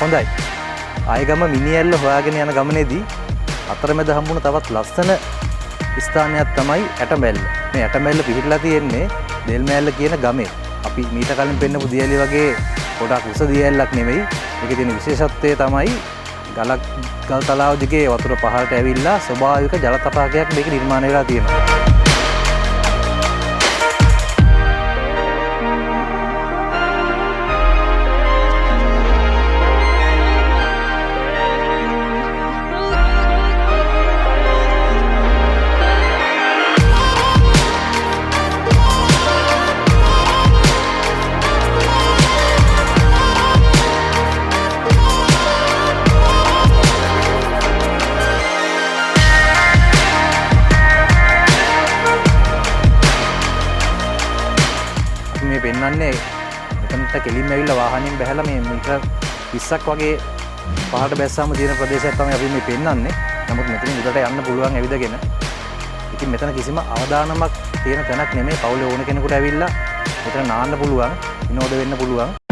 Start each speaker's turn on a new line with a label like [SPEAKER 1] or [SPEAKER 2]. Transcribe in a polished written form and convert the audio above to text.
[SPEAKER 1] හොඳයි. අයගම මිනිඇල්ල හොයාගෙන යන ගමනේදී අතරමැද හම්බුණ තවත් ලස්සන ස්ථානයක් තමයි ඇටමැල්ල. මේ ඇටමැල්ල පිහිටලා තියෙන්නේ දෙල්මැල්ල කියන ගමේ. අපි මීට කලින් පෙන්නපු දියැලි වගේ ගොඩක් උස දියැලක් නෙවෙයි. ඒකේ තියෙන විශේෂත්වය තමයි ගල් තලාව දිගේ වතුර පහළට ඇවිල්ලා ස්වභාවික ජල තටාකයක් මේක නිර්මාණය වෙලා තියෙනවා. මේ පෙන්වන්නේ මෙතනට කෙලින්ම ඇවිල්ලා වාහනයෙන් බැහැලා මේ මීටර් 20ක් වගේ පහළට බැස්සාම තියෙන ප්‍රදේශයක් තමයි අපි මේ පෙන්වන්නේ. නමුත් මෙතනින් උඩට යන්න පුළුවන් ඇවිදගෙන. ඉතින් මෙතන කිසිම අවදානමක් තියෙන තැනක් නෙමෙයි. පවුලේ ඕන කෙනෙකුට ඇවිල්ලා මෙතන නාන්න පුළුවන්, විනෝද වෙන්න පුළුවන්.